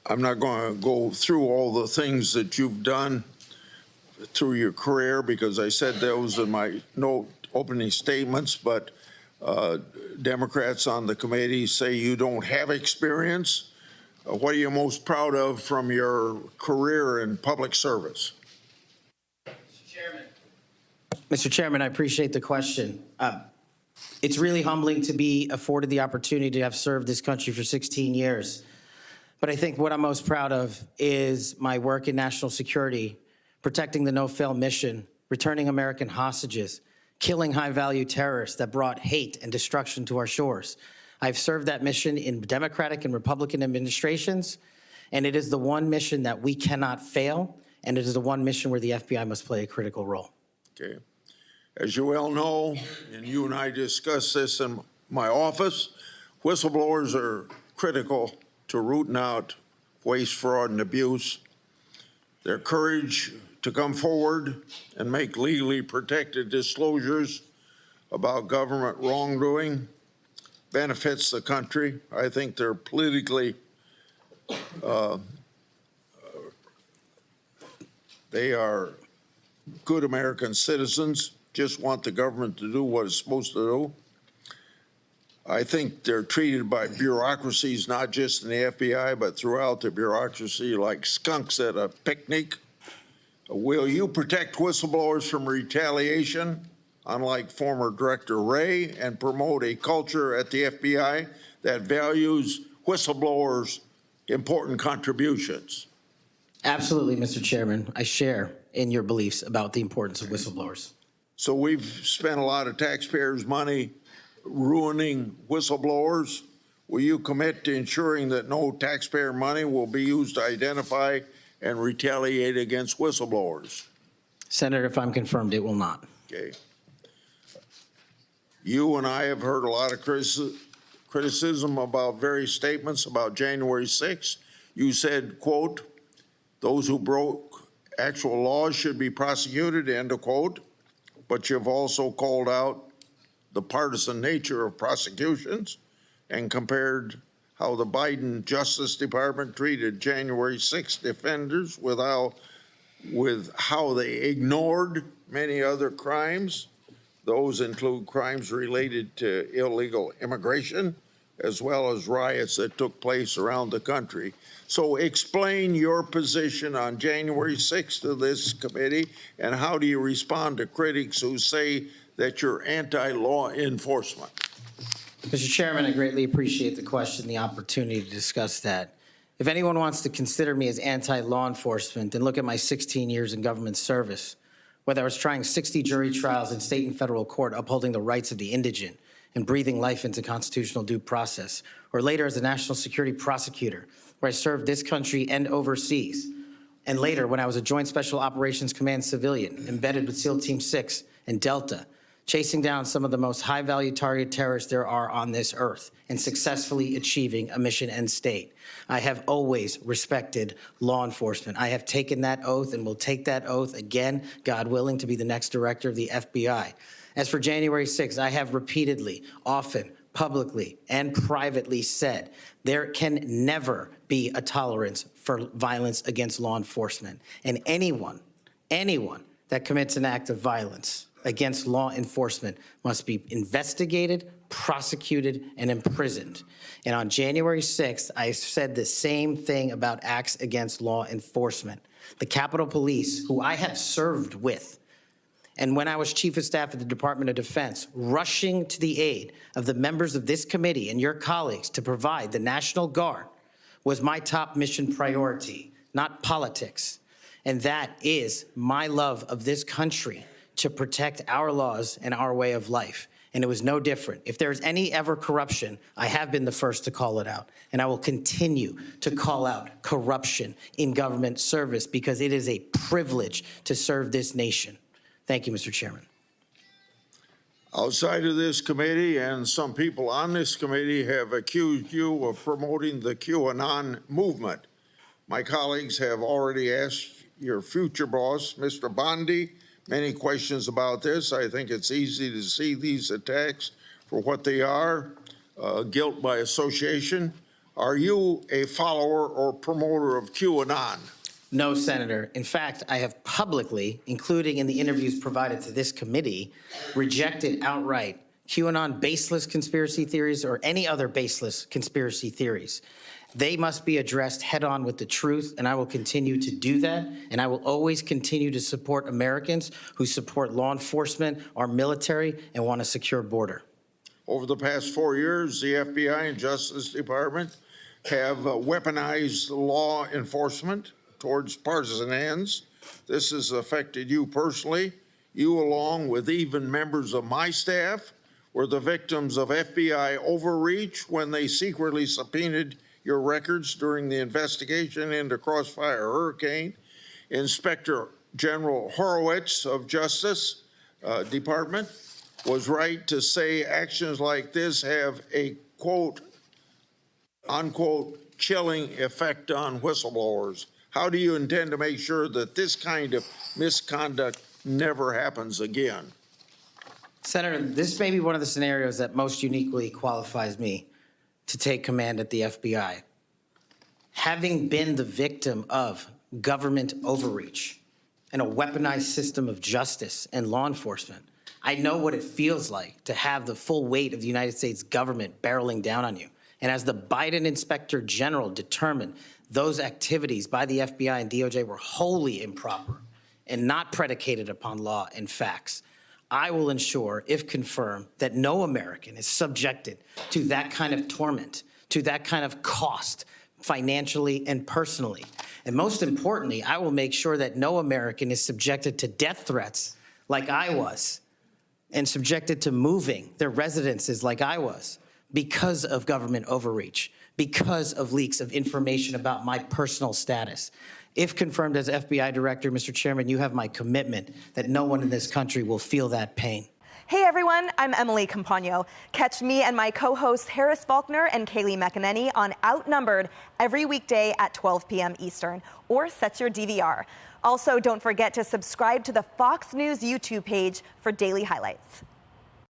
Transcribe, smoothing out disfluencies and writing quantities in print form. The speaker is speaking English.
I'm not going to go through all the things that you've done through your career because I said those in my opening statements, but Democrats on the committee say you don't have experience. What are you most proud of from your career in public service? Mr. Chairman, I appreciate the question. It's really humbling to be afforded the opportunity to have served this country for 16 years. But I think what I'm most proud of is my work in national security, protecting the no-fail mission, returning American hostages, killing high-value terrorists that brought hate and destruction to our shores. I've served that mission in Democratic and Republican administrations, and it is the one mission that we cannot fail, and it is the one mission where the FBI must play a critical role. Okay. As you well know, and you and I discussed this in my office, whistleblowers are critical to rooting out waste, fraud, and abuse. Their courage to come forward and make legally protected disclosures about government wrongdoing benefits the country. I think they're politically, they are good American citizens, just want the government to do what it's supposed to do. I think they're treated by bureaucracies, not just in the FBI, but throughout the bureaucracy, like skunks at a picnic. Will you protect whistleblowers from retaliation, unlike former Director Wray, and promote a culture at the FBI that values whistleblowers' important contributions? Absolutely, Mr. Chairman. I share in your beliefs about the importance of whistleblowers. So we've spent a lot of taxpayers' money ruining whistleblowers. Will you commit to ensuring that no taxpayer money will be used to identify and retaliate against whistleblowers? Senator, if I'm confirmed, it will not. Okay. You and I have heard a lot of criticism about various statements about January 6th. You said, quote, those who broke actual laws should be prosecuted, end of quote. But you've also called out the partisan nature of prosecutions and compared how the Biden Justice Department treated January 6th defenders with how they ignored many other crimes. Those include crimes related to illegal immigration, as well as riots that took place around the country. So explain your position on January 6th to this committee, and how do you respond to critics who say that you're anti-law enforcement? Mr. Chairman, I greatly appreciate the question, the opportunity to discuss that. If anyone wants to consider me as anti-law enforcement, then look at my 16 years in government service, whether I was trying 60 jury trials in state and federal court upholding the rights of the indigent and breathing life into constitutional due process, or later as a national security prosecutor, where I served this country and overseas, and later when I was a Joint Special Operations Command civilian embedded with SEAL Team 6 and Delta, chasing down some of the most high-value target terrorists there are on this earth and successfully achieving a mission end state. I have always respected law enforcement. I have taken that oath and will take that oath again, God willing, to be the next director of the FBI. As for January 6th, I have repeatedly, often, publicly, and privately said there can never be a tolerance for violence against law enforcement. And anyone that commits an act of violence against law enforcement must be investigated, prosecuted, and imprisoned. And on January 6th, I said the same thing about acts against law enforcement. The Capitol Police, who I have served with, and when I was Chief of Staff at the Department of Defense, rushing to the aid of the members of this committee and your colleagues to provide the National Guard was my top mission priority, not politics. And that is my love of this country to protect our laws and our way of life. And it was no different. If there's any ever corruption, I have been the first to call it out. And I will continue to call out corruption in government service because it is a privilege to serve this nation. Thank you, Mr. Chairman. Outside of this committee, and some people on this committee have accused you of promoting the QAnon movement. My colleagues have already asked your future boss, Mr. Bondi, many questions about this. I think it's easy to see these attacks for what they are, guilt by association. Are you a follower or promoter of QAnon? No, Senator. In fact, I have publicly, including in the interviews provided to this committee, rejected outright QAnon baseless conspiracy theories or any other baseless conspiracy theories. They must be addressed head-on with the truth, and I will continue to do that, and I will always continue to support Americans who support law enforcement, our military, and want a secure border. Over the past 4 years, the FBI and Justice Department have weaponized law enforcement towards partisan ends. This has affected you personally. You, along with even members of my staff, were the victims of FBI overreach when they secretly subpoenaed your records during the investigation into Crossfire Hurricane. Inspector General Horowitz of Justice Department was right to say actions like this have a quote, unquote, chilling effect on whistleblowers. How do you intend to make sure that this kind of misconduct never happens again? Senator, this may be one of the scenarios that most uniquely qualifies me to take command at the FBI. Having been the victim of government overreach and a weaponized system of justice and law enforcement, I know what it feels like to have the full weight of the United States government barreling down on you. And as the Biden Inspector General determined, those activities by the FBI and DOJ were wholly improper and not predicated upon law and facts. I will ensure, if confirmed, that no American is subjected to that kind of torment, to that kind of cost, financially and personally. And most importantly, I will make sure that no American is subjected to death threats like I was, and subjected to moving their residences like I was, because of government overreach, because of leaks of information about my personal status. If confirmed as FBI director, Mr. Chairman, you have my commitment that no one in this country will feel that pain. Hey everyone, I'm Emily Campagno. Catch me and my co-hosts Harris Faulkner and Kaylee McEnany on Outnumbered every weekday at 12 p.m. Eastern, or set your DVR. Also, don't forget to subscribe to the Fox News YouTube page for daily highlights.